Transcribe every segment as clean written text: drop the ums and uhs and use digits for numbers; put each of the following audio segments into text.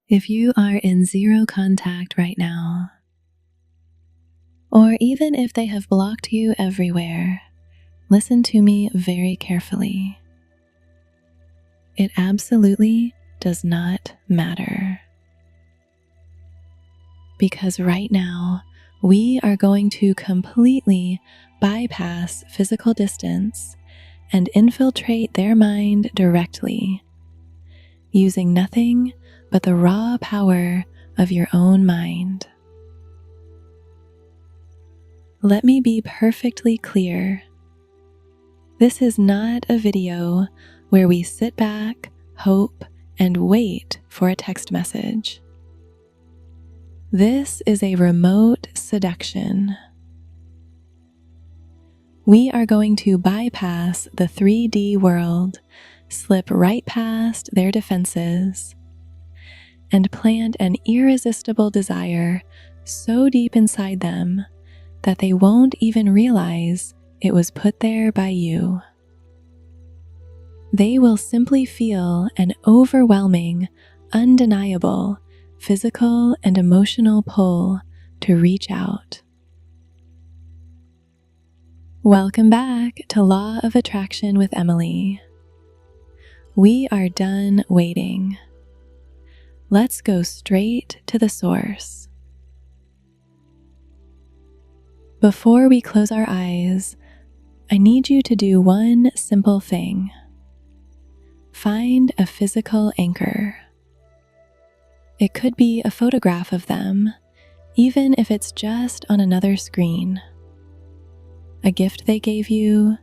If you are in zero contact right now, or even if they have blocked you everywhere, listen to me very carefully. It absolutely does not matter. Because right now, we are going to completely bypass physical distance and infiltrate their mind directly, using nothing but the raw power of your own mind. Let me be perfectly clear. This is not a video where we sit back, hope, and wait for a text message. This is a remote seduction. We are going to bypass the 3D world, slip right past their defenses, and plant an irresistible desire so deep inside them that they won't even realize it was put there by you. They will simply feel an overwhelming, undeniable physical and emotional pull to reach out. Welcome back to Law of Attraction with Emily. We are done waiting. Let's go straight to the source. Before we close our eyes, I need you to do one simple thing. Find a physical anchor. It could be a photograph of them, even if it's just on another screen. A gift they gave you,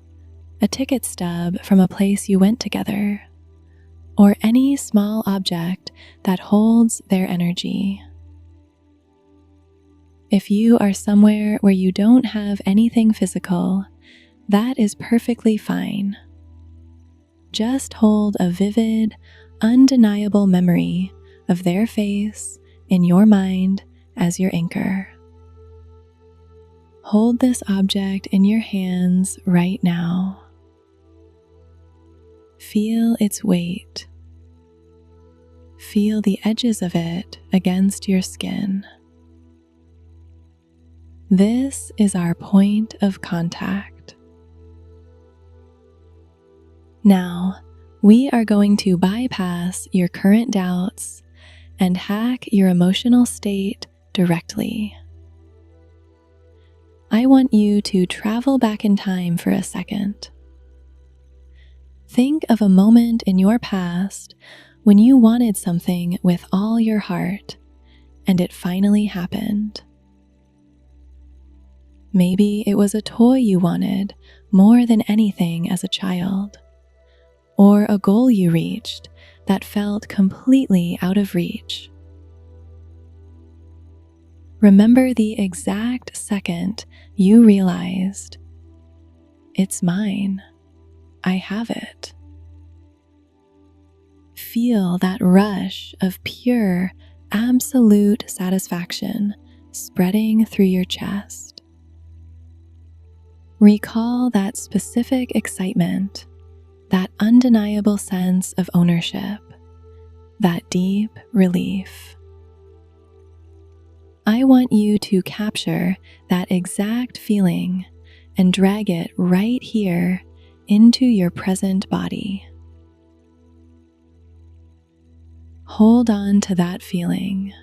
a ticket stub from a place you went together, or any small object that holds their energy. If you are somewhere where you don't have anything physical, that is perfectly fine. Just hold a vivid, undeniable memory of their face in your mind as your anchor. Hold this object in your hands right now. Feel its weight. Feel the edges of it against your skin. This is our point of contact. Now, we are going to bypass your current doubts and hack your emotional state directly. I want you to travel back in time for a second. Think of a moment in your past when you wanted something with all your heart and it finally happened. Maybe it was a toy you wanted more than anything as a child, or a goal you reached that felt completely out of reach. Remember the exact second you realized, "It's mine. I have it." Feel that rush of pure, absolute satisfaction spreading through your chest. Recall that specific excitement, that undeniable sense of ownership, that deep relief. I want you to capture that exact feeling and drag it right here into your present body. Hold on to that feeling.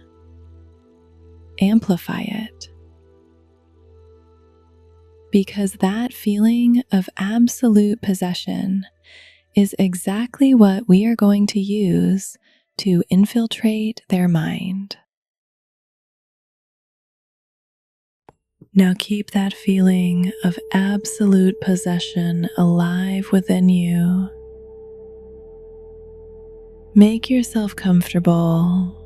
Amplify it. Because that feeling of absolute possession is exactly what we are going to use to infiltrate their mind. Now keep that feeling of absolute possession alive within you. Make yourself comfortable,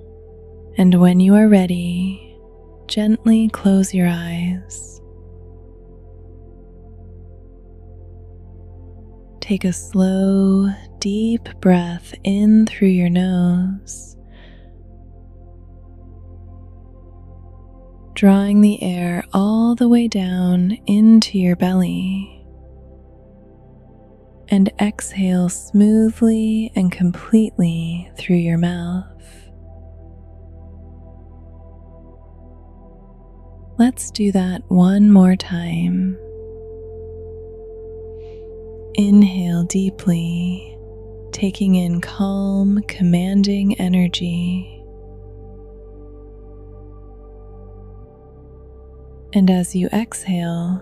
and when you are ready, gently close your eyes. Take a slow, deep breath in through your nose, drawing the air all the way down into your belly, and exhale smoothly and completely through your mouth. Let's do that one more time. Inhale deeply, taking in calm, commanding energy. And as you exhale,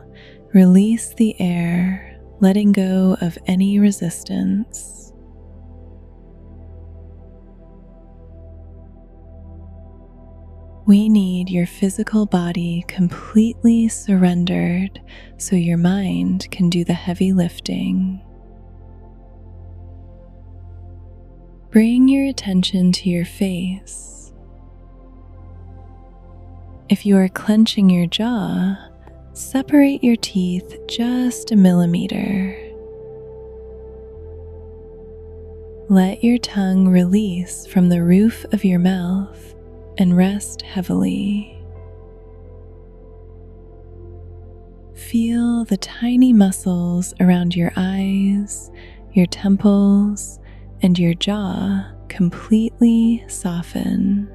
release the air, letting go of any resistance. We need your physical body completely surrendered so your mind can do the heavy lifting. Bring your attention to your face. If you are clenching your jaw, separate your teeth just a millimeter. Let your tongue release from the roof of your mouth and rest heavily. Feel the tiny muscles around your eyes, your temples, and your jaw completely soften.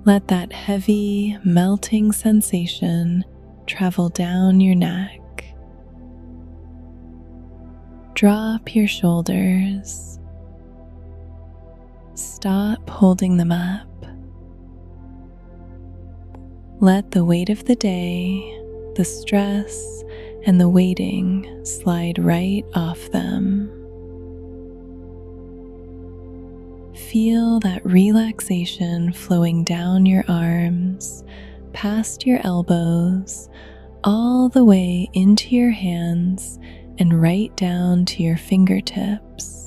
Let that heavy, melting sensation travel down your neck. Drop your shoulders. Stop holding them up. Let the weight of the day, the stress, and the waiting slide right off them. Feel that relaxation flowing down your arms, past your elbows, all the way into your hands and right down to your fingertips.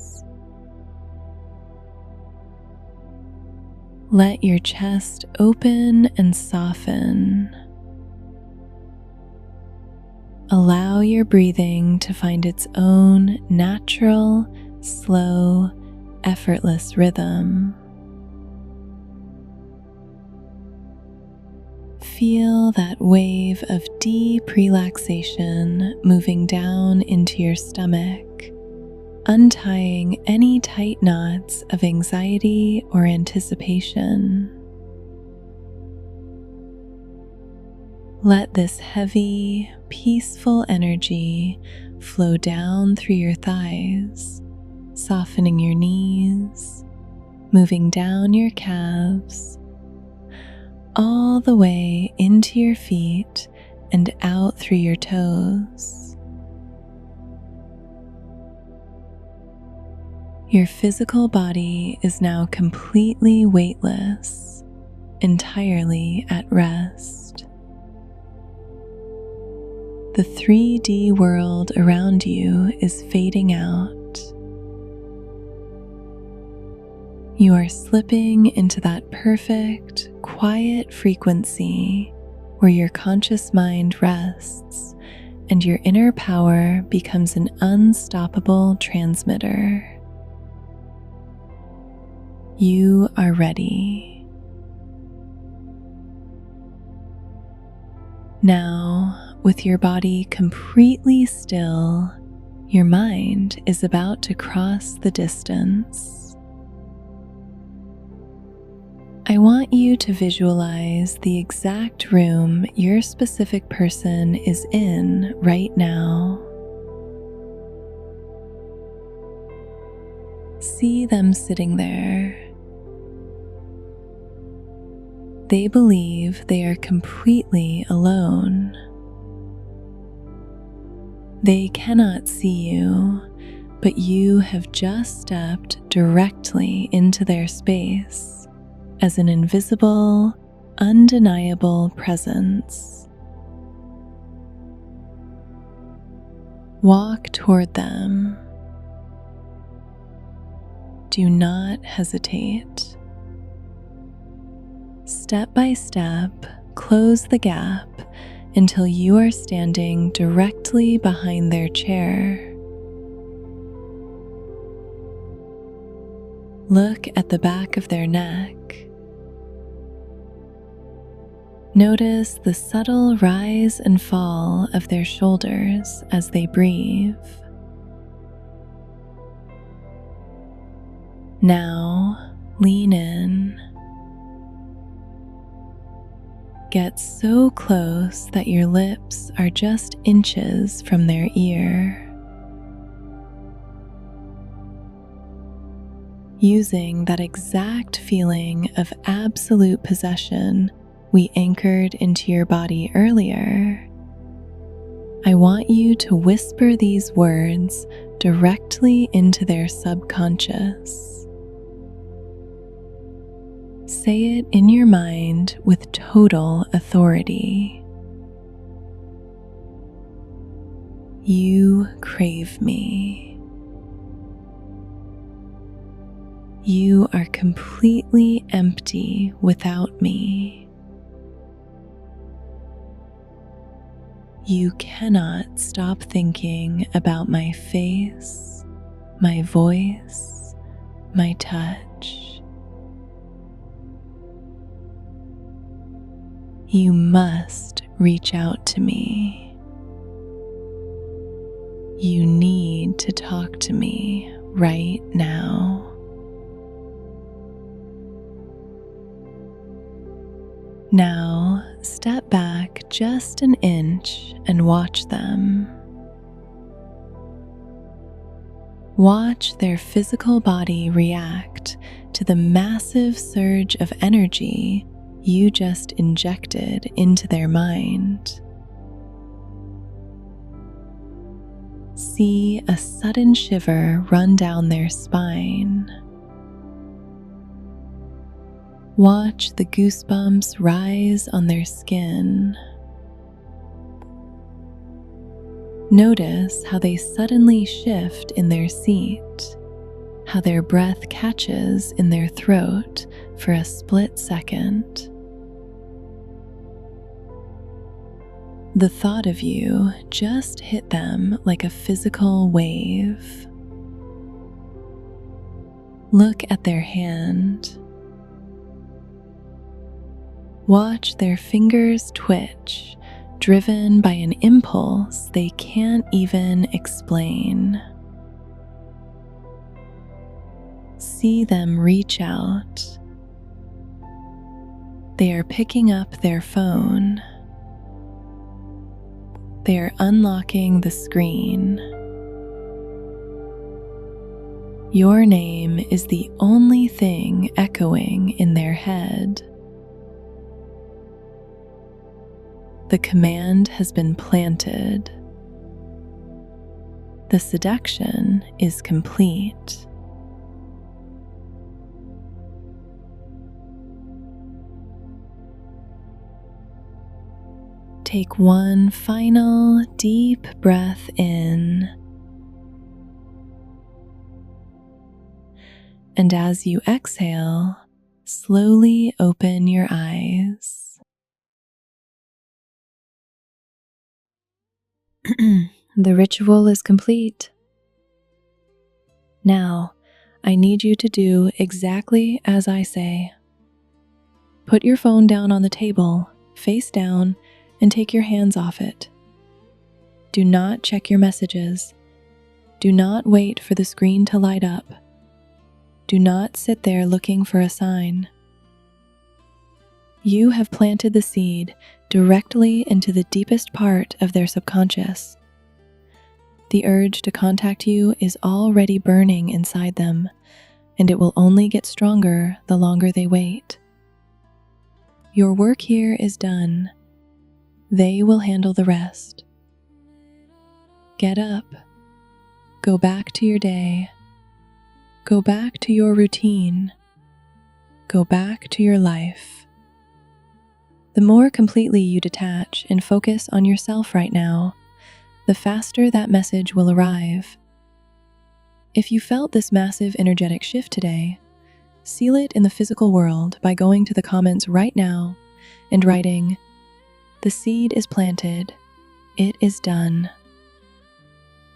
Let your chest open and soften. Allow your breathing to find its own natural, slow, effortless rhythm. Feel that wave of deep relaxation moving down into your stomach, untying any tight knots of anxiety or anticipation. Let this heavy, peaceful energy flow down through your thighs, softening your knees, moving down your calves, all the way into your feet and out through your toes. Your physical body is now completely weightless, entirely at rest. The 3D world around you is fading out. You are slipping into that perfect, quiet frequency where your conscious mind rests and your inner power becomes an unstoppable transmitter. You are ready. Now, with your body completely still, your mind is about to cross the distance. I want you to visualize the exact room your specific person is in right now. See them sitting there. They believe they are completely alone. They cannot see you, but you have just stepped directly into their space as an invisible, undeniable presence. Walk toward them. Do not hesitate. Step by step, close the gap until you are standing directly behind their chair. Look at the back of their neck. Notice the subtle rise and fall of their shoulders as they breathe. Now, lean in. get so close that your lips are just inches from their ear. Using that exact feeling of absolute possession we anchored into your body earlier, I want you to whisper these words directly into their subconscious. Say it in your mind with total authority. You crave me. You are completely empty without me. You cannot stop thinking about my face, my voice, my touch. You must reach out to me. You need to talk to me right now. Now, step back just an inch and watch them. Watch their physical body react to the massive surge of energy you just injected into their mind. See a sudden shiver run down their spine. Watch the goosebumps rise on their skin. Notice how they suddenly shift in their seat, how their breath catches in their throat for a split second. The thought of you just hit them like a physical wave. Look at their hand. Watch their fingers twitch, driven by an impulse they can't even explain. See them reach out. They are picking up their phone. They are unlocking the screen. Your name is the only thing echoing in their head. The command has been planted. The seduction is complete. Take one final deep breath in. And as you exhale, slowly open your eyes. The ritual is complete. Now, I need you to do exactly as I say. Put your phone down on the table, face down, and take your hands off it. Do not check your messages. Do not wait for the screen to light up. Do not sit there looking for a sign. You have planted the seed directly into the deepest part of their subconscious. The urge to contact you is already burning inside them, and it will only get stronger the longer they wait. Your work here is done. They will handle the rest. Get up. Go back to your day. Go back to your routine. Go back to your life. The more completely you detach and focus on yourself right now, the faster that message will arrive. If you felt this massive energetic shift today, seal it in the physical world by going to the comments right now and writing, "The seed is planted. It is done."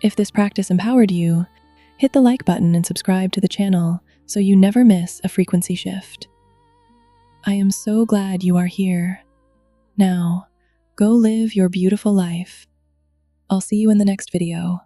If this practice empowered you, hit the like button and subscribe to the channel so you never miss a frequency shift. I am so glad you are here. Now, go live your beautiful life. I'll see you in the next video.